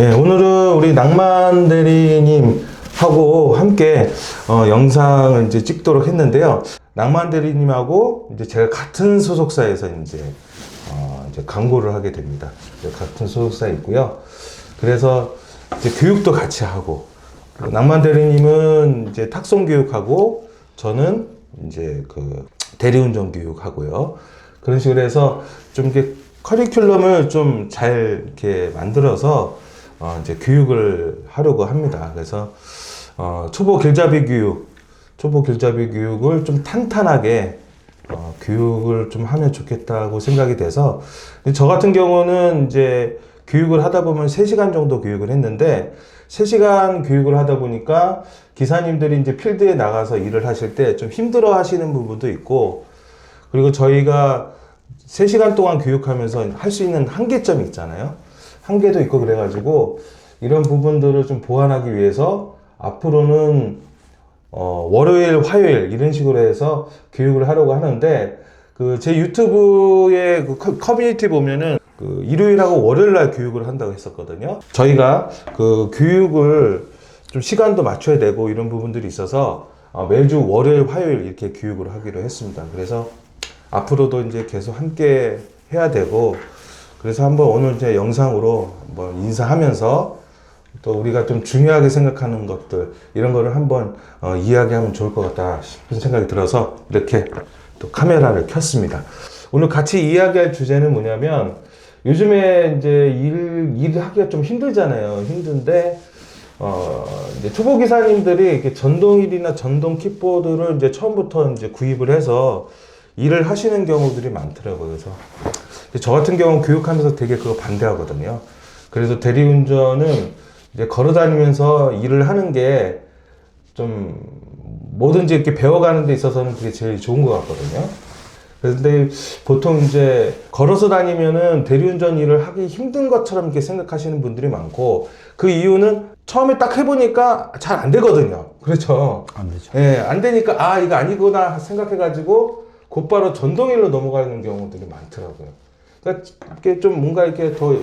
예, 오늘은 우리 낭만 대리님하고 함께 영상을 이제 찍도록 했는데요. 낭만 대리님하고 이제 제가 같은 소속사에서 이제 광고를 하게 됩니다. 같은 소속사에 있고요. 그래서 이제 교육도 같이 하고, 낭만 대리님은 이제 탁송 교육하고, 저는 이제 그 대리운전 교육하고요. 그런 식으로 해서 좀 이렇게 커리큘럼을 좀 잘 이렇게 만들어서 이제 교육을 하려고 합니다. 그래서 초보 길잡이 교육을 좀 탄탄하게 교육을 좀 하면 좋겠다고 생각이 돼서, 저 같은 경우는 이제 교육을 하다 보면 3시간 정도 교육을 했는데, 3시간 교육을 하다 보니까 기사님들이 이제 필드에 나가서 일을 하실 때 좀 힘들어 하시는 부분도 있고, 그리고 저희가 3시간 동안 교육하면서 할 수 있는 한계점이 있잖아요. 한계도 있고, 그래가지고 이런 부분들을 좀 보완하기 위해서 앞으로는 월요일, 화요일 이런 식으로 해서 교육을 하려고 하는데, 그 제 유튜브에 그 커뮤니티 보면은 그 일요일하고 월요일 날 교육을 한다고 했었거든요. 저희가 그 교육을 좀 시간도 맞춰야 되고 이런 부분들이 있어서 매주 월요일, 화요일 이렇게 교육을 하기로 했습니다. 그래서 앞으로도 이제 계속 함께 해야 되고, 그래서 한번 오늘 이제 영상으로 한번 인사하면서 또 우리가 좀 중요하게 생각하는 것들, 이런 거를 한번 이야기하면 좋을 것 같다 싶은 생각이 들어서 이렇게 또 카메라를 켰습니다. 오늘 같이 이야기할 주제는 뭐냐면, 요즘에 이제 일하기가 좀 힘들잖아요. 힘든데, 이제 초보 기사님들이 이렇게 전동휠이나 전동 킥보드를 이제 처음부터 이제 구입을 해서 일을 하시는 경우들이 많더라고요. 그래서 저 같은 경우 교육하면서 되게 그거 반대하거든요. 그래서 대리운전은 이제 걸어 다니면서 일을 하는 게 좀 뭐든지 이렇게 배워가는 데 있어서는 그게 제일 좋은 것 같거든요. 그런데 보통 이제 걸어서 다니면은 대리운전 일을 하기 힘든 것처럼 이렇게 생각하시는 분들이 많고, 그 이유는 처음에 딱 해보니까 잘 안 되거든요. 그렇죠. 안 되죠. 예, 안 되니까 이거 아니구나 생각해가지고 곧바로 전동일로 넘어가는 경우들이 많더라고요. 그러니까 이렇게 좀 뭔가 이렇게 더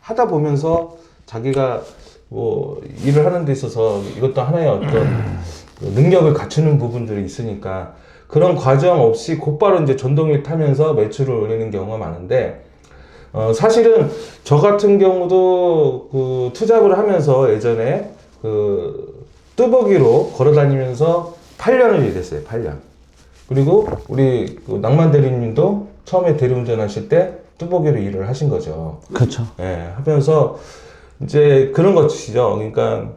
하다 보면서 자기가 뭐 일을 하는 데 있어서 이것도 하나의 어떤 능력을 갖추는 부분들이 있으니까, 그런 과정 없이 곧바로 이제 전동일 타면서 매출을 올리는 경우가 많은데, 사실은 저 같은 경우도 그 투잡을 하면서 예전에 그 뚜벅이로 걸어 다니면서 8년을 일했어요. 8년. 그리고 우리 그 낭만 대리님도 처음에 대리운전 하실 때 뚜벅이로 일을 하신 거죠. 그렇죠. 예, 하면서 이제 그런 것이죠. 그러니까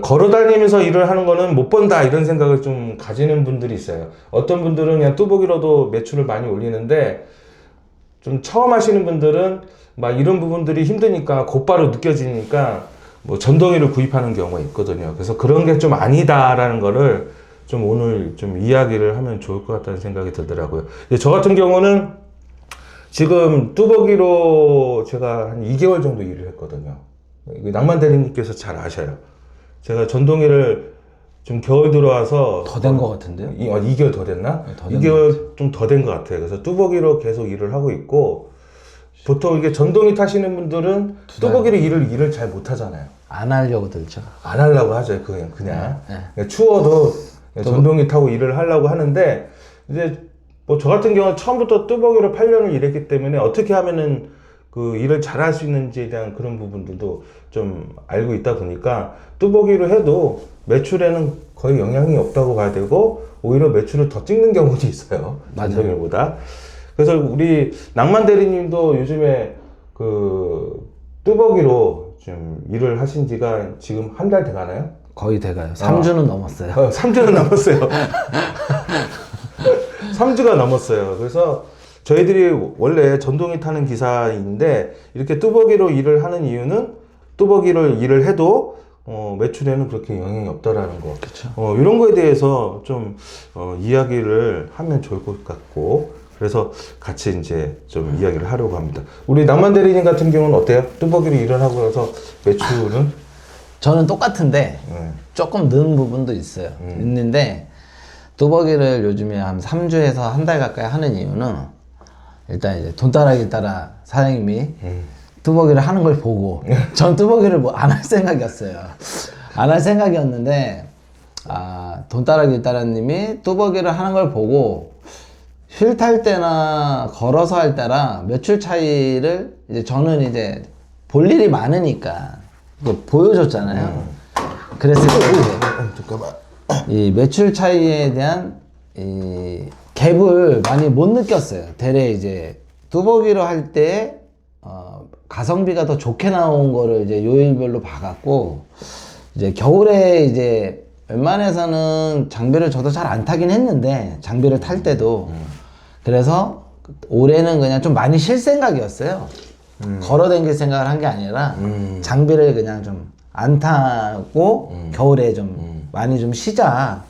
걸어 다니면서 일을 하는 거는 못 번다 이런 생각을 좀 가지는 분들이 있어요. 어떤 분들은 그냥 뚜벅이로도 매출을 많이 올리는데, 좀 처음 하시는 분들은 막 이런 부분들이 힘드니까 곧바로 느껴지니까 뭐 전동이를 구입하는 경우가 있거든요. 그래서 그런 게 좀 아니다라는 거를 좀 오늘 좀 이야기를 하면 좋을 것 같다는 생각이 들더라고요. 저 같은 경우는 지금 뚜벅이로 제가 한 2개월 정도 일을 했거든요. 낭만 대리님께서 잘 아셔요. 제가 전동이를 좀 겨울 들어와서 더 된 것 같은데요? 2개월 더 됐나? 네, 더 된 2개월 좀 더 된 것 같아요. 그래서 뚜벅이로 계속 일을 하고 있고, 보통 이게 전동이 타시는 분들은 뚜벅이로 일을 잘 못 하잖아요. 안 하려고 들죠. 안 하려고 하죠. 그냥. 네. 추워도 전동이 타고 일을 하려고 하는데, 이제 뭐 저 같은 경우는 처음부터 뚜벅이로 8년을 일했기 때문에 어떻게 하면은 그 일을 잘 할 수 있는지에 대한 그런 부분들도 좀 알고 있다 보니까, 뚜벅이로 해도 매출에는 거의 영향이 없다고 봐야 되고, 오히려 매출을 더 찍는 경우도 있어요. 전동일보다. 그래서 우리 낭만 대리님도 요즘에 그 뚜벅이로 좀 일을 하신 지가 지금 한 달 돼가나요? 거의 돼가요. 3주는 넘었어요. 3주는 넘었어요. 3주가 넘었어요. 그래서 저희들이 원래 전동이 타는 기사인데, 이렇게 뚜벅이로 일을 하는 이유는 뚜벅이로 일을 해도 매출에는 그렇게 영향이 없다라는 거. 그쵸. 이런 거에 대해서 좀 이야기를 하면 좋을 것 같고, 그래서 같이 이제 좀 이야기를 하려고 합니다. 우리 낭만 대리님 같은 경우는 어때요? 뚜벅이로 일을 하고 나서 매출은? 저는 똑같은데 조금 는 부분도 있어요. 있는데 뚜벅이를 요즘에 한 3주에서 한 달 가까이 하는 이유는, 일단 이제 돈다라기 따라 사장님이 뚜벅이를 하는 걸 보고 전 뚜벅이를 뭐 안 할 생각이었어요. 안 할 생각이었는데 돈따라기 따라님이 뚜벅이를 하는 걸 보고 휠 탈 때나 걸어서 할 때랑 매출 차이를 이제 저는 이제 볼 일이 많으니까 보여줬잖아요. 그랬을 때 잠깐만. 이 매출 차이에 대한 이 갭을 많이 못 느꼈어요. 대래 이제 뚜벅이로 할 때 가성비가 더 좋게 나온 거를 이제 요일별로 봐갖고 이제 겨울에 이제 웬만해서는 장비를 저도 잘 안 타긴 했는데 장비를 탈 때도 그래서 올해는 그냥 좀 많이 쉴 생각이었어요. 걸어 댕길 생각을 한 게 아니라 장비를 그냥 좀 안 타고 겨울에 좀 많이 좀 쉬자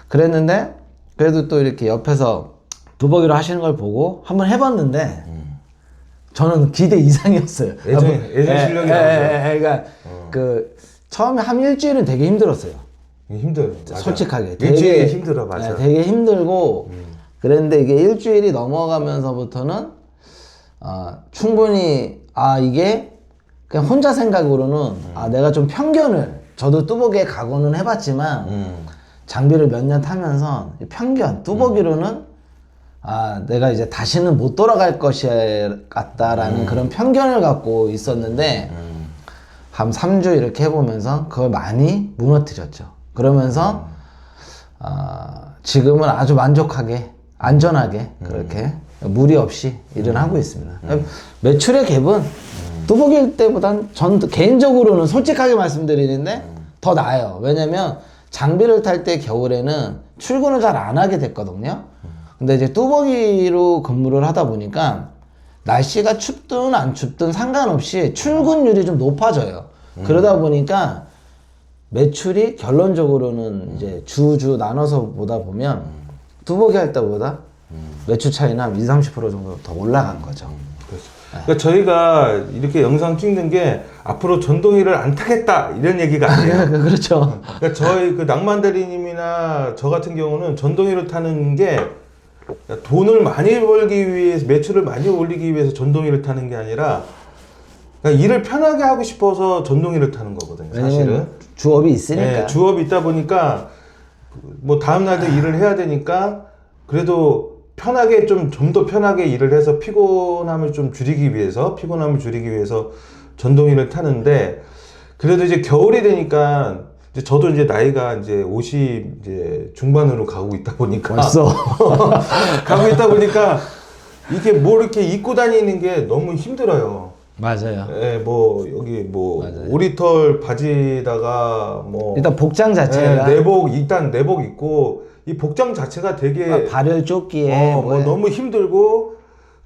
그랬는데 그래도 또 이렇게 옆에서 뚜벅이로 하시는 걸 보고 한번 해봤는데 저는 기대 이상이었어요. 예전 실력이 나오죠. 그러니까 그 처음에 한 일주일은 되게 힘들었어요. 힘들어. 맞아. 솔직하게 일주일이 힘들어. 맞아. 되게 힘들고 그랬는데 이게 일주일이 넘어가면서부터는 충분히 이게 그냥 혼자 생각으로는 내가 좀 편견을 저도 뚜벅이에 각오는 해봤지만 장비를 몇 년 타면서 편견 뚜벅이로는 내가 이제 다시는 못 돌아갈 것이 같다라는 그런 편견을 갖고 있었는데 한 3주 이렇게 해보면서 그걸 많이 무너뜨렸죠. 그러면서 지금은 아주 만족하게 안전하게 그렇게 무리 없이 일을 하고 있습니다. 매출의 갭은 뚜벅이일 때보단 전 개인적으로는 솔직하게 말씀드리는데 더 나아요. 왜냐면 장비를 탈 때 겨울에는 출근을 잘 안 하게 됐거든요. 근데 이제 뚜벅이로 근무를 하다 보니까 날씨가 춥든 안 춥든 상관없이 출근율이 좀 높아져요. 그러다 보니까 매출이 결론적으로는 이제 주 나눠서 보다 보면 뚜벅이 할 때보다 매출 차이는 한 20-30% 정도 더 올라간 거죠. 그러니까 저희가 이렇게 영상 찍는 게 앞으로 전동이를 안 타겠다 이런 얘기가 아니에요. 그렇죠. 그러니까 저희 그 낭만 대리님이나 저 같은 경우는 전동이를 타는 게 돈을 많이 벌기 위해서 매출을 많이 올리기 위해서 전동이를 타는 게 아니라 그러니까 일을 편하게 하고 싶어서 전동이를 타는 거거든요. 사실은 주업이 있으니까. 네, 주업이 있다 보니까 뭐 다음 날도 일을 해야 되니까 그래도 편하게 좀 더 편하게 일을 해서 피곤함을 줄이기 위해서 전동이를 타는데 그래도 이제 겨울이 되니까 이제 저도 이제 나이가 이제 50 이제 중반으로 가고 있다 보니까 벌써 가고 있다 보니까 이게 뭐 이렇게 입고 다니는 게 너무 힘들어요. 맞아요. 예, 뭐 여기 뭐 맞아요. 오리털 바지다가 뭐 일단 복장 자체가 내복 입고 이 복장 자체가 되게 발열 쫓기에 뭐 너무 힘들고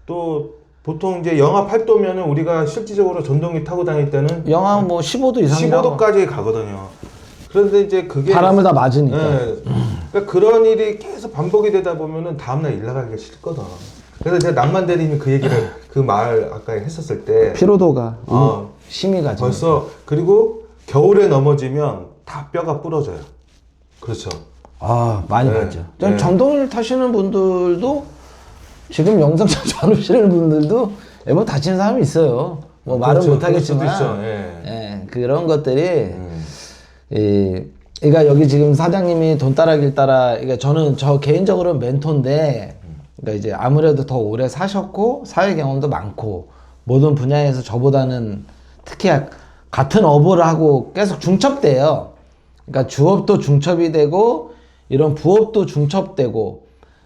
또 보통 이제 영하 8도면은 우리가 실질적으로 전동기 타고 다닐 때는 영하 뭐 15도 이상이라고 15도까지 가거든요. 그런데 이제 그게 바람을 다 맞으니까. 그러니까 그런 일이 계속 반복이 되다 보면은 다음날 일 나가기가 싫거든. 그래서 제가 낭만 대리님 그 얘기를 그 말 아까 했었을 때 피로도가 심히 가죠. 벌써 그리고 겨울에 넘어지면 다 뼈가 부러져요. 그렇죠. 많이 네. 봤죠. 네. 전동을 타시는 분들도 지금 영상 자주 안 오시는 분들도 뭐 다치는 사람이 있어요. 뭐 말은 그렇죠. 못하겠지만 그럴 수도 있죠. 예. 그런 것들이 그러니까 여기 지금 사장님이 돈 따라 길 따라 그러니까 저는 저 개인적으로는 멘토인데 그러니까 이제 아무래도 더 오래 사셨고 사회 경험도 많고 모든 분야에서 저보다는 특히 같은 업을 하고 계속 중첩돼요. 그러니까 주업도 중첩이 되고 이런 부업도 중첩되고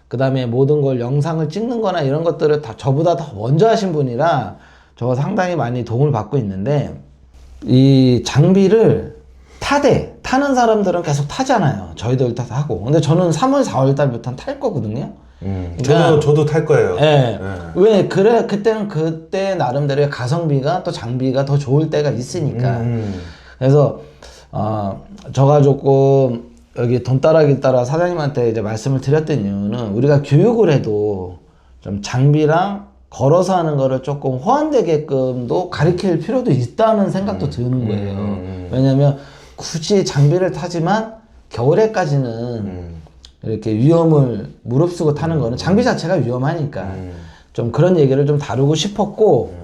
그 다음에 모든 걸 영상을 찍는 거나 이런 것들을 다 저보다 더 먼저 하신 분이라 저 상당히 많이 도움을 받고 있는데 이 장비를 타는 사람들은 계속 타잖아요. 저희들 다 하고. 근데 저는 3월, 4월 달부터는 탈 거거든요. 그러니까, 저도 탈 거예요. 예. 왜 그때는 그때 나름대로의 가성비가 또 장비가 더 좋을 때가 있으니까. 그래서 저가 조금 여기 돈 따라 길 따라 사장님한테 이제 말씀을 드렸던 이유는 우리가 교육을 해도 좀 장비랑 걸어서 하는 거를 조금 호환되게끔도 가르칠 필요도 있다는 생각도 드는 거예요. 왜냐면 굳이 장비를 타지만 겨울에까지는 이렇게 위험을 무릅쓰고 타는 거는 장비 자체가 위험하니까 좀 그런 얘기를 좀 다루고 싶었고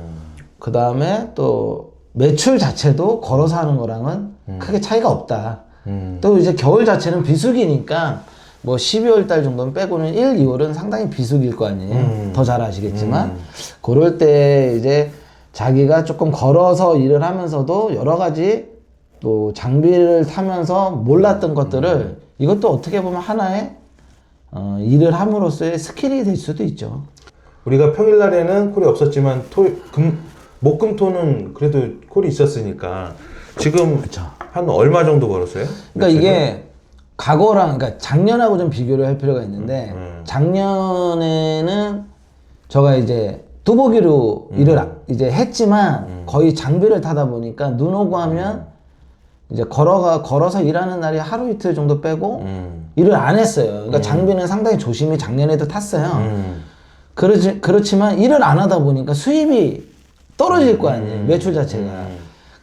그 다음에 또 매출 자체도 걸어서 하는 거랑은 크게 차이가 없다. 또 이제 겨울 자체는 비수기니까 뭐 12월 달 정도는 빼고는 1, 2월은 상당히 비수기일 거 아니에요. 더 잘 아시겠지만 그럴 때 이제 자기가 조금 걸어서 일을 하면서도 여러 가지 또 장비를 타면서 몰랐던 것들을 이것도 어떻게 보면 하나의 일을 함으로써의 스킬이 될 수도 있죠. 우리가 평일날에는 콜이 없었지만 목금토는 그래도 콜이 있었으니까 지금 그쵸. 한 얼마 정도 벌었어요? 그러니까 이게 과거랑 그러니까 작년하고 좀 비교를 할 필요가 있는데 작년에는 제가 이제 뚜벅이로 일을 이제 했지만 거의 장비를 타다 보니까 눈 오고 하면 이제 걸어서 일하는 날이 하루 이틀 정도 빼고 일을 안 했어요. 그러니까 장비는 상당히 조심히 작년에도 탔어요. 그렇지만 일을 안 하다 보니까 수입이 떨어질 거 아니에요. 매출 자체가.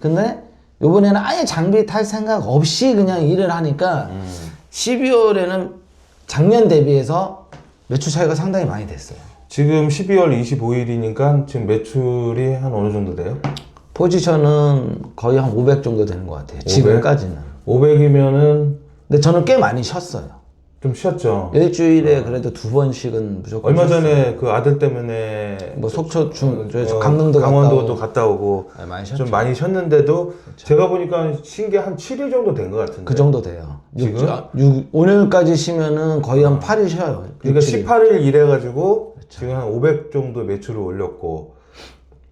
근데 요번에는 아예 장비 탈 생각 없이 그냥 일을 하니까 12월에는 작년 대비해서 매출 차이가 상당히 많이 됐어요. 지금 12월 25일이니까 지금 매출이 한 어느 정도 돼요? 포지션은 거의 한 500 정도 되는 것 같아요. 500? 지금까지는. 500이면은 근데 저는 꽤 많이 쉬었어요. 좀 쉬었죠. 일주일에 그래도 2번씩은 무조건 얼마 쉬었어요. 전에 그 아들 때문에 뭐 속초, 강릉도 강원도도 갔다 오고 네, 많이 쉬었죠. 좀 많이 쉬었는데도 제가 보니까 쉰 게 한 7일 정도 된 것 같은데. 그 정도 돼요. 지금? 오늘까지 쉬면은 거의 한 8일 쉬어요. 그러니까 6일. 18일 일해가지고 지금 한 500 정도 매출을 올렸고,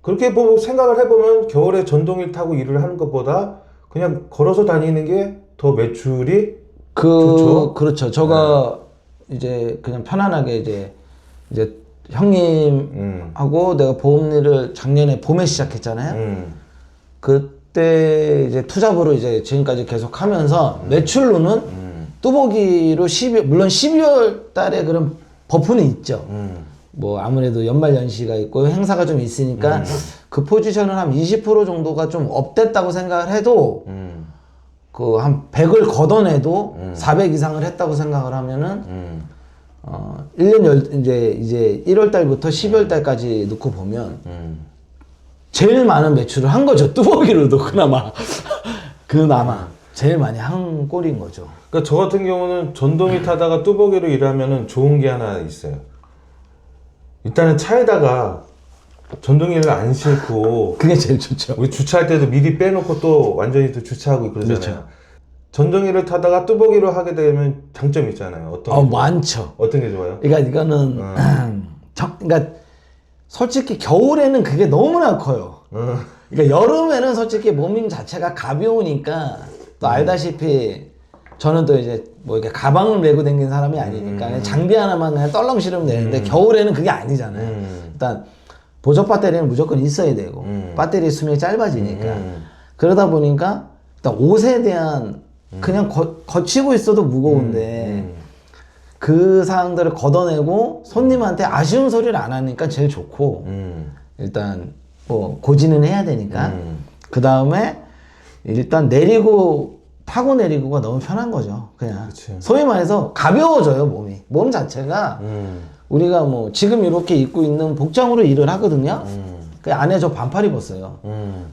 그렇게 생각을 해보면 겨울에 전동일 타고 일을 하는 것보다 그냥 걸어서 다니는 게 더 매출이 좋죠? 그렇죠. 제가 이제 그냥 편안하게 이제 형님하고 내가 보험 일을 작년에 봄에 시작했잖아요. 그때 이제 투잡으로 이제 지금까지 계속 하면서 매출로는 뚜벅이로 물론 12월 달에 그런 버프는 있죠. 뭐 아무래도 연말 연시가 있고 행사가 좀 있으니까 그 포지션은 한 20% 정도가 좀 업됐다고 생각을 해도 그 한 100을 걷어내도 400 이상을 했다고 생각을 하면은 1년 이제 1월 달부터 12월 달까지 놓고 보면 제일 많은 매출을 한 거죠. 뚜벅이로도 그나마 제일 많이 한 꼴인 거죠. 그러니까 저 같은 경우는 전동이 타다가 뚜벅이로 일하면은 좋은 게 하나 있어요. 일단은 차에다가 전동이를 안 싣고 그게 제일 좋죠. 우리 주차할 때도 미리 빼놓고 또 완전히 또 주차하고 그러잖아요. 그렇죠. 전동이를 타다가 뚜벅이로 하게 되면 장점이 있잖아요. 어떤 게 많죠. 어떤 게 좋아요? 그러니까 이거는 그러니까 솔직히 겨울에는 그게 너무나 커요. 그러니까 여름에는 솔직히 몸 자체가 가벼우니까 또 알다시피 저는 또 이제 뭐 이렇게 가방을 메고 다니는 사람이 아니니까 그냥 장비 하나만 그냥 떨렁 실으면 되는데 겨울에는 그게 아니잖아요. 일단 보조 배터리는 무조건 있어야 되고 배터리 수명이 짧아지니까 그러다 보니까 일단 옷에 대한 그냥 거치고 있어도 무거운데 그 사항들을 걷어내고 손님한테 아쉬운 소리를 안 하니까 제일 좋고 일단 뭐 고지는 해야 되니까 그 다음에 일단 타고 내리고가 너무 편한 거죠. 그냥 그치. 소위 말해서 가벼워져요. 몸 자체가 우리가 뭐 지금 이렇게 입고 있는 복장으로 일을 하거든요. 그 안에 저 반팔 입었어요.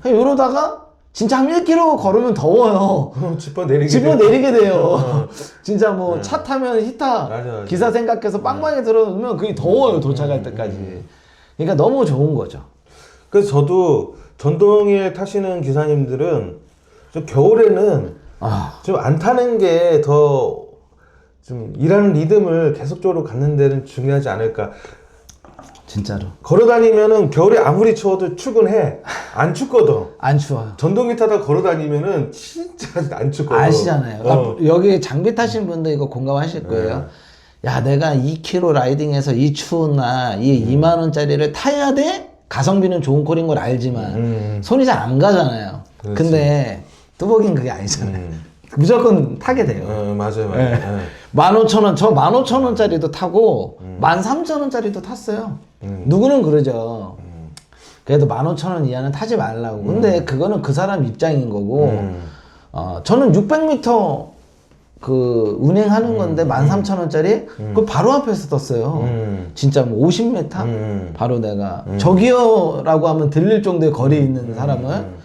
그냥 이러다가 진짜 한 1km 걸으면 더워요. 집어내리게 돼요. 진짜 뭐 차 타면 히터 맞아. 기사 생각해서 빵빵하게 들어놓으면 그게 더워요. 도착할 때까지. 그러니까 너무 좋은 거죠. 그래서 저도 전동에 타시는 기사님들은 좀 겨울에는 좀 안 타는 게 더 좀 일하는 리듬을 계속적으로 갖는 데는 중요하지 않을까. 진짜로. 걸어 다니면은 겨울에 아무리 추워도 출근해. 안 춥거든. 안 추워요. 전동기 타다 걸어 다니면은 진짜 안 춥거든. 아시잖아요. 그러니까 여기 장비 타신 분들 이거 공감하실 거예요. 야, 내가 2km 라이딩해서 이 추운 날, 이 2만 원짜리를 타야 돼? 가성비는 좋은 콜인 걸 알지만 손이 잘 안 가잖아요. 그렇지. 근데 뚜벅이는 그게 아니잖아요. 무조건 타게 돼요. 맞아요. 네. 15,000원, 저 15,000원짜리도 타고 13,000원짜리도 탔어요. 누구는 그러죠. 그래도 15,000원 이하는 타지 말라고. 근데 그거는 그 사람 입장인 거고, 저는 600m 그 운행하는 건데 13,000원짜리 그걸 바로 앞에서 떴어요. 진짜 뭐 50m 바로 내가 저기요라고 하면 들릴 정도의 거리에 있는 사람을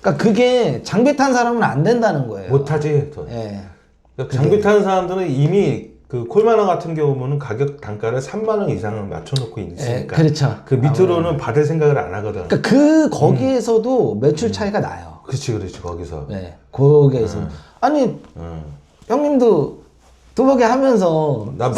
그러니까 그게 장비 탄 사람은 안 된다는 거예요. 못하지. 예. 그러니까 장비 타는 사람들은 이미 그 콜마너 같은 경우는 가격 단가를 3만 원 이상을 맞춰놓고 있으니까. 예, 그렇죠. 그 밑으로는 받을 생각을 안 하거든. 그러니까 그 거기에서도 매출 차이가 나요. 그렇지 거기서. 네, 거기에서. 아니 형님도 뚜벅이 하면서 나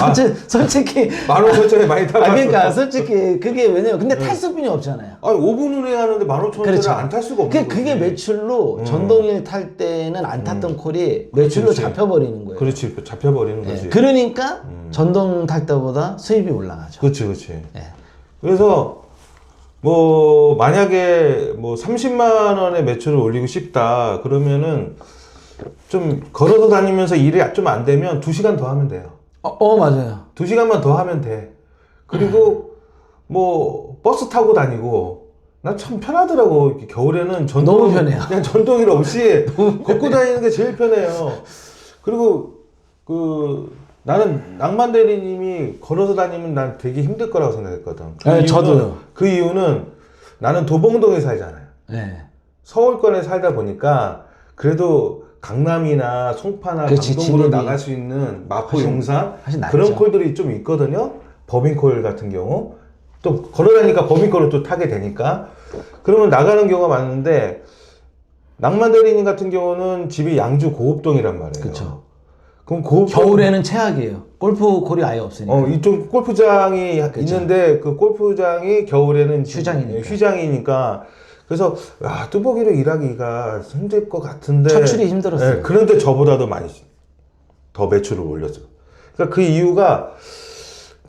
솔직히 15,000원짜리 많이 타봤어. 그러니까 솔직히 그게 왜냐면 근데 탈수분이 없잖아요. 아니 5분 운행하는데 15,000원짜리 그렇죠. 안 탈 수가 없는 그게 거지. 매출로 전동일 탈 때는 안 탔던 콜이 매출로 그렇지. 잡혀버리는 거예요. 그렇지 잡혀버리는 예, 거지. 그러니까 전동 탈 때보다 수입이 올라가죠. 그렇지. 예. 그래서 뭐 만약에 뭐 30만 원의 매출을 올리고 싶다 그러면은 좀 걸어서 다니면서 일이 좀 안 되면 2시간 더 하면 돼요. 맞아요. 2시간만 더 하면 돼. 그리고 뭐 버스 타고 다니고 나 참 편하더라고. 이렇게 겨울에는 너무 편해요. 그냥 전동일 없이 걷고 다니는 게 제일 편해요. 그리고 그 나는 낭만 대리님이 걸어서 다니면 난 되게 힘들 거라고 생각했거든. 네, 저도요. 그 이유는 나는 도봉동에 살잖아요. 네. 서울권에 살다 보니까 그래도 강남이나 송파나 그렇지, 강동구로 진입이 나갈 수 있는 마포, 훨씬- 용산 훨씬 낫죠. 그런 콜들이 좀 있거든요. 법인콜 같은 경우 또 걸어다니까 법인콜을 또 타게 되니까 그러면 나가는 경우가 많은데 낭만 대리님 같은 경우는 집이 양주 고읍동이란 말이에요. 그쵸. 그럼 고읍동 겨울에는 최악이에요. 골프 콜이 아예 없으니까. 이쪽 골프장이 있는데 그 골프장이 겨울에는 휴장이니까. 휴장이니까 그래서 뚜벅이로 일하기가 힘들 것 같은데 처출이 힘들었어요. 그런데 저보다도 많이 더 매출을 올렸어. 그러니까 그 이유가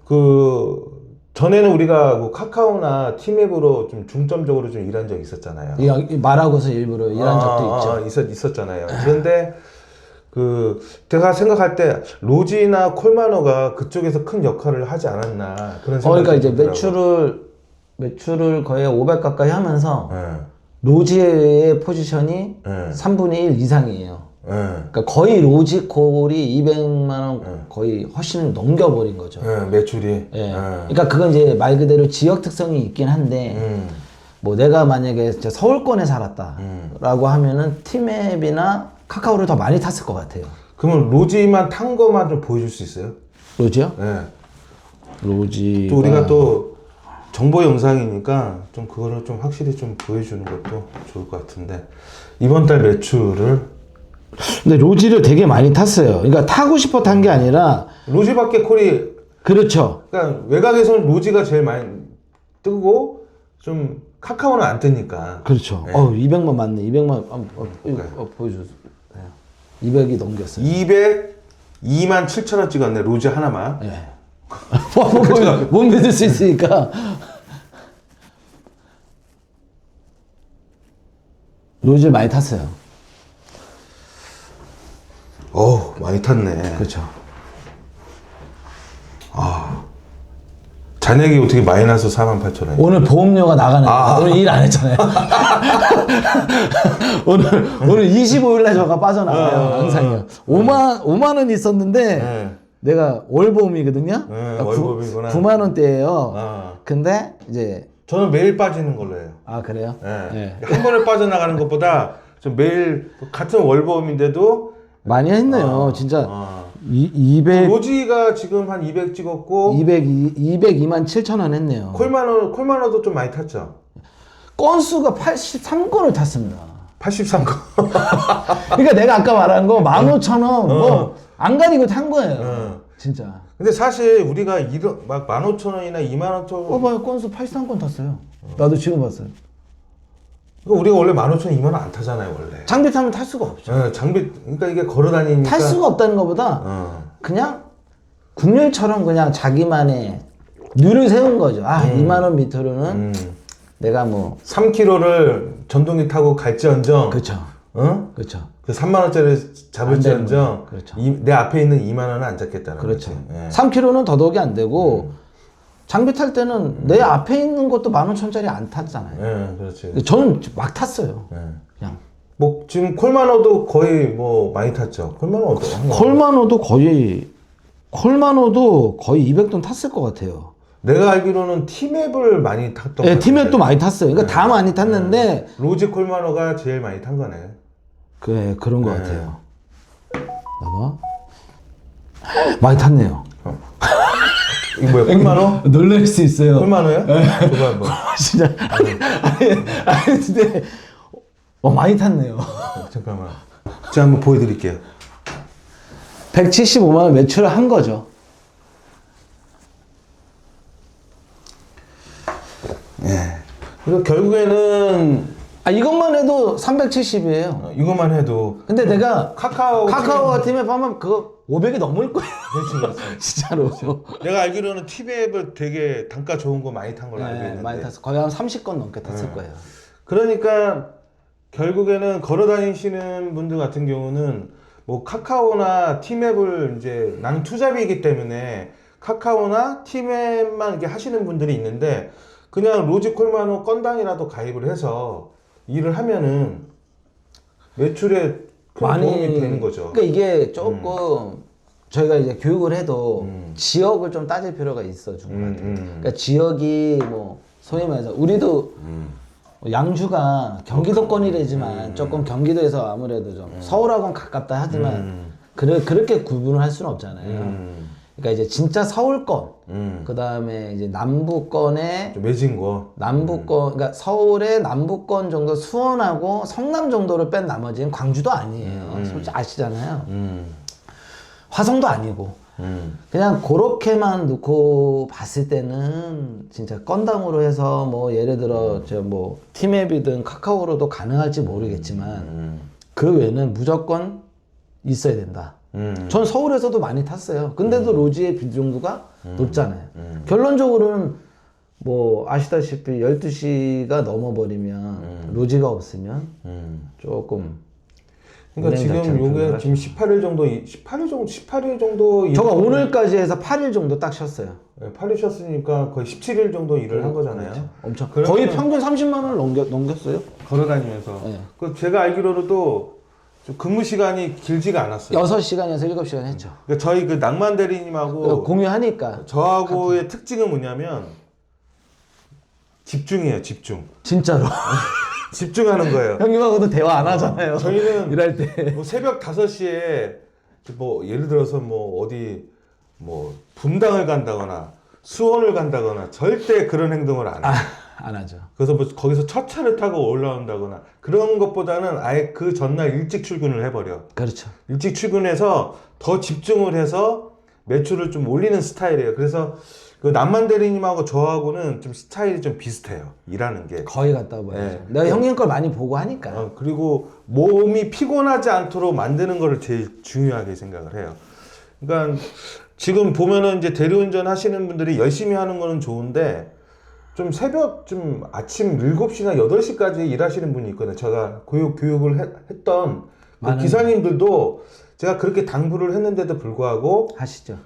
그 전에는 우리가 뭐 카카오나 티맵으로 좀 중점적으로 좀 일한 적이 있었잖아요. 말하고서 일부러 일한 적도 있죠. 있었잖아요. 그런데 그 제가 생각할 때 로지나 콜마너가 그쪽에서 큰 역할을 하지 않았나 그런 생각이 그러니까 이제 들더라고요. 매출을 거의 500 가까이 하면서 예. 로지의 포지션이 네. 3분의 1 이상이에요. 예. 그러니까 거의 로지 콜이 200만 원 거의 훨씬 넘겨버린 거죠. 예, 매출이. 예. 그러니까 그건 이제 말 그대로 지역 특성이 있긴 한데 뭐 내가 만약에 진짜 서울권에 살았다라고 하면은 티맵이나 카카오를 더 많이 탔을 것 같아요. 그러면 로지만 탄 것만 좀 보여줄 수 있어요? 로지요? 예. 로지. 또 우리가 또 정보 영상이니까 좀 그거를 좀 확실히 좀 보여주는 것도 좋을 것 같은데 이번 달 매출을 근데 로지를 되게 많이 탔어요. 그러니까 타고 싶어 탄 게 아니라 로지밖에 콜이 그렇죠. 그러니까 외곽에서는 로지가 제일 많이 뜨고 좀 카카오는 안 뜨니까. 그렇죠. 네. 200만 맞네. 200만 보여줘. 200이 넘겼어요. 202만 7천 원 찍었네 로지 하나만. 예. 못 믿을 수 있으니까. 로즈를 많이 탔어요. 많이 탔네. 그렇죠. 잔액이 어떻게 마이너스 48,000원? 오늘 보험료가 나가는 거예요. 오늘 일 안 했잖아요. 오늘 25일날 저가 빠져나가요. 항상요. 5만 원 있었는데 네. 내가 월보험이거든요. 네, 월보험이구나. 9만 원대예요. 아. 근데 이제 저는 매일 빠지는 걸로 해요. 그래요? 네. 네. 한 번에 빠져나가는 것보다 좀 매일 같은 월보험인데도 많이 했네요. 진짜 200 로지가 지금 한 200 찍었고 202만 7천 원 했네요. 콜마너도 좀 많이 탔죠. 건수가 83건을 탔습니다. 83건. 그러니까 내가 아까 말한 거 15,000원 뭐 안 가리고 탄 거예요. 진짜. 근데 사실 우리가 막 15,000원이나 2만 원 봐요. 건수 83건 탔어요. 나도 지금 봤어요. 우리가 원래 15,000원, 2만 원 안 타잖아요, 원래. 장비 타면 탈 수가 없죠. 장비 그러니까 이게 걸어 다니니까 탈 수가 없다는 것보다 그냥 국률처럼 그냥 자기만의 류를 세운 거죠. 2만 원 밑으로는 내가 뭐 3km를 전동기 타고 갈지언정 그렇죠. 어? 그렇죠. 그 3만 원짜리 잡을지언정 그렇죠. 내 앞에 있는 2만 원은 안 잡겠다는 그렇죠. 거지. 예. 3km는 더더욱이 안 되고 장비 탈 때는 내 앞에 있는 것도 15,000원짜리 안 탔잖아요. 예, 그렇지. 저는 막 탔어요. 예. 그냥. 뭐 지금 콜마노도 거의 뭐 많이 탔죠. 콜마노도 콜마노도 거의 200돈 탔을 것 같아요. 내가 알기로는 티맵을 많이 탔던 네, 것 티맵도 같은데. 많이 탔어요. 그러니까 다 많이 탔는데 로지 콜마노가 제일 많이 탄 거네. 그래 그런 것 같아요. 봐봐. 많이 탔네요. 이거 뭐야? 콜마노? 놀랄 수 있어요. 콜마노야? 줘봐 한번. 진짜 아니 근데 많이 탔네요. 잠깐만. 제가 한번 보여드릴게요. 175만 원 매출을 한 거죠. 그래서 결국에는 이것만 해도 370이에요. 이것만 해도 근데 내가 카카오 팀에 하면 그거 500이 넘을 거예요. 그렇지, 그렇지. 진짜로. 내가 알기로는 티맵을 되게 단가 좋은 거 많이 탄 걸로 알고 네, 있는데. 많이 탔어. 거의 한 30건 넘게 탔을 거예요. 그러니까 결국에는 걸어 다니시는 분들 같은 경우는 뭐 카카오나 티맵을 이제 나는 투잡이기 때문에 카카오나 티맵만 이렇게 하시는 분들이 있는데 그냥 로지 콜마노 건당이라도 가입을 해서 일을 하면은 매출에 큰 도움이 되는 거죠. 그러니까 이게 조금 저희가 이제 교육을 해도 지역을 좀 따질 필요가 있어 준 것 같아요. 그러니까 지역이 뭐 소위 말해서 우리도 양주가 경기도권이라지만 조금 경기도에서 아무래도 좀 서울하고는 가깝다 하지만 그렇게 구분을 할 수는 없잖아요. 그러니까 이제 진짜 서울권, 그 다음에 이제 남부권에 좀 매진 거. 남부권, 그러니까 서울의 남부권 정도, 수원하고 성남 정도를 뺀 나머지는 광주도 아니에요. 솔직히 아시잖아요. 화성도 아니고. 그냥 그렇게만 놓고 봤을 때는 진짜 건당으로 해서 뭐 예를 들어 저 뭐 티맵이든 카카오로도 가능할지 모르겠지만 그 외에는 무조건 있어야 된다. 전 서울에서도 많이 탔어요. 근데도 로지의 비중도가 높잖아요. 결론적으로는 뭐 아시다시피 12시가 넘어버리면 로지가 없으면 조금 그러니까 운행 자체는 지금 요게 불가능하죠. 지금 18일 정도 저가 일을 오늘까지 해서 8일 정도 딱 쉬었어요. 8일 쉬었으니까 거의 17일 정도 일을 한 거잖아요. 그렇죠. 엄청 그러면 거의 평균 30만 원을 넘겼어요. 걸어 다니면서. 네. 그 제가 알기로도 좀 근무 시간이 길지가 않았어요. 6시간에서 7시간 했죠. 그러니까 저희 그 낭만 대리님하고 공유하니까 저하고의 특징은 뭐냐면 집중이에요, 집중. 진짜로 집중하는 거예요. 형님하고도 대화 안 하잖아요. 저희는 일할 때 뭐 새벽 5시에 뭐 예를 들어서 뭐 어디 뭐 분당을 간다거나 수원을 간다거나 절대 그런 행동을 안 해요. 안 하죠. 그래서 뭐 거기서 첫 차를 타고 올라온다거나 그런 것보다는 아예 그 전날 일찍 출근을 해버려. 그렇죠. 일찍 출근해서 더 집중을 해서 매출을 좀 올리는 스타일이에요. 그래서 그 남만 대리님하고 저하고는 좀 스타일이 좀 비슷해요. 일하는 게. 거의 갔다 봐야죠. 네. 내가 형님 걸 많이 보고 하니까. 그리고 몸이 피곤하지 않도록 만드는 거를 제일 중요하게 생각을 해요. 그러니까 지금 보면은 이제 대리운전 하시는 분들이 열심히 하는 거는 좋은데 좀 새벽 좀 아침 7시나 8시까지 일하시는 분이 있거든요. 제가 교육을 했던 그 기사님들도 제가 그렇게 당부를 했는데도 불구하고 하시죠.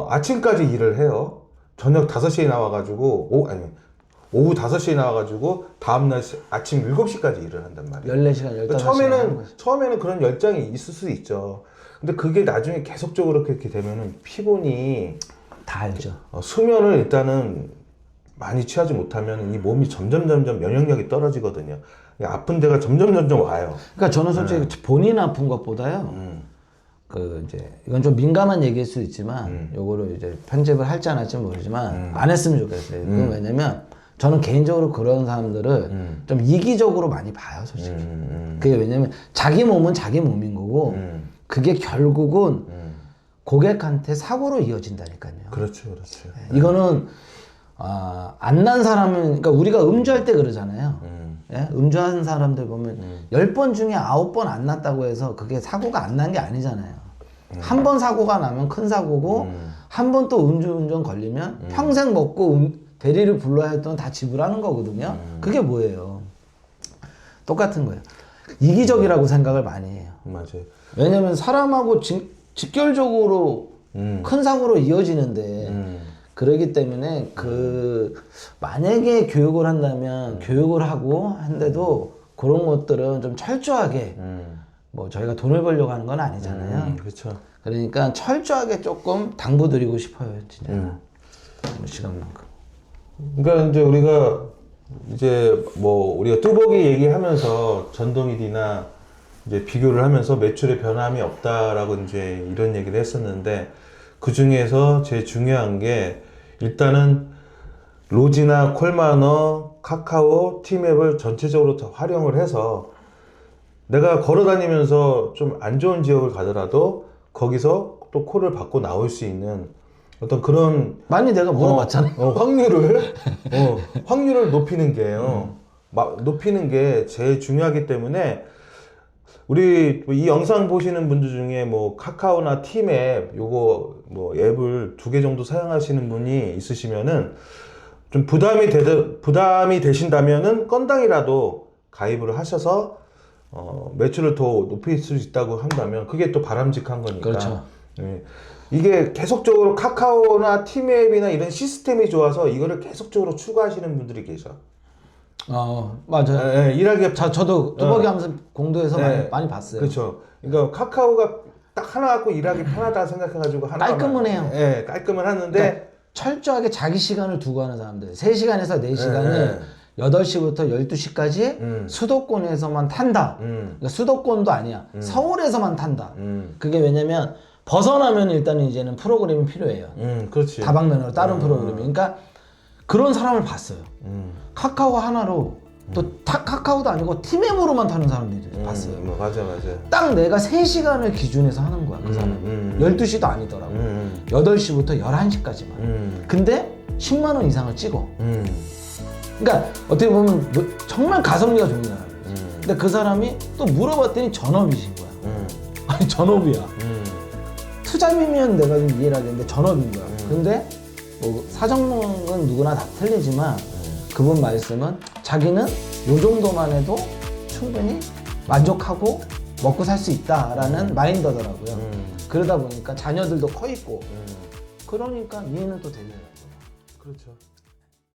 아침까지 일을 해요. 저녁 5시에 나와가지고 오후 5시에 나와가지고 다음날 아침 7시까지 일을 한단 말이에요. 14시간, 15시간. 처음에는 그런 열정이 있을 수 있죠. 근데 그게 나중에 계속적으로 그렇게 되면은 피곤이 다 알죠. 수면을 일단은 많이 취하지 못하면 이 몸이 점점 면역력이 떨어지거든요. 아픈 데가 점점 와요. 그러니까 저는 솔직히 본인 아픈 것보다요. 그 이제 이건 좀 민감한 얘기일 수 있지만 요거를 이제 편집을 할지 안 할지 모르지만 안 했으면 좋겠어요. 그건 왜냐면 저는 개인적으로 그런 사람들을 좀 이기적으로 많이 봐요, 솔직히. 그게 왜냐면 자기 몸은 자기 몸인 거고 그게 결국은 고객한테 사고로 이어진다니까요. 그렇죠. 이거는 안 난 사람은 그러니까 우리가 음주할 때 그러잖아요. 예? 음주하는 사람들 보면 10번 중에 9번 안 났다고 해서 그게 사고가 안 난 게 아니잖아요. 한 번 사고가 나면 큰 사고고 한 번 또 음주운전 걸리면 평생 먹고 대리를 불러야 할 돈 다 지불하는 거거든요. 그게 뭐예요? 똑같은 거예요. 이기적이라고 생각을 많이 해요. 맞아요. 왜냐면 사람하고 직결적으로 큰 사고로 이어지는데 그러기 때문에 만약에 교육을 한다면 교육을 하고 한데도 그런 것들은 좀 철저하게 뭐 저희가 돈을 벌려고 하는 건 아니잖아요. 그렇죠. 그러니까 철저하게 조금 당부드리고 싶어요, 진짜. 뭐 시간만큼. 그러니까 이제 우리가 뚜벅이 얘기하면서 전동일이나 이제 비교를 하면서 매출의 변함이 없다라고 이제 이런 얘기를 했었는데, 그 중에서 제일 중요한 게 일단은 로지나 콜마너, 카카오, 티맵을 전체적으로 다 활용을 해서 내가 걸어 다니면서 좀 안 좋은 지역을 가더라도 거기서 또 콜을 받고 나올 수 있는 어떤 그런 많이 내가 물어봤잖아. 확률을 높이는 게요. 높이는 게 제일 중요하기 때문에 우리 이 영상 보시는 분들 중에 뭐 카카오나 티맵 요거 뭐 앱을 2개 정도 사용하시는 분이 있으시면은 좀 부담이 되신다면은 건당이라도 가입을 하셔서 매출을 더 높일 수 있다고 한다면 그게 또 바람직한 거니까. 그렇죠. 예. 이게 계속적으로 카카오나 티맵이나 이런 시스템이 좋아서 이거를 계속적으로 추구하시는 분들이 계셔. 맞아요. 예, 예, 일하기 저도 뚜벅이 하면서 공도에서 네. 많이 봤어요. 그렇죠. 그러니까 카카오가 딱 하나 갖고 일하기 편하다 생각해가지고 하나 깔끔은 해요. 예, 깔끔은 하는데 그러니까 철저하게 자기 시간을 두고 하는 사람들. 3시간에서 4시간을 8시부터 12시까지 수도권에서만 탄다. 그러니까 수도권도 아니야. 서울에서만 탄다. 그게 왜냐면 벗어나면 일단은 이제는 프로그램이 필요해요. 그렇지. 다방면으로 다른 프로그램이. 그러니까 그런 사람을 봤어요. 카카오 하나로 또 카카오도 아니고 티맵으로만 타는 사람들이 봤어요. 맞아. 딱 내가 3시간을 기준해서 하는 거야, 그 사람이. 12시도 아니더라고. 8시부터 11시까지만. 근데 10만 원 이상을 찍어. 그러니까 어떻게 보면 정말 가성비가 좋은 사람이지. 근데 그 사람이 또 물어봤더니 전업이신 거야. 아니 전업이야. 투잡이면 내가 좀 이해를 하겠는데 전업인 거야. 근데 뭐 사정은 누구나 다 틀리지만 그분 말씀은 자기는 요 정도만 해도 충분히 만족하고 먹고 살 수 있다라는 마인드더라고요. 그러다 보니까 자녀들도 커 있고 그러니까 이해는 또 되더라고요. 그렇죠.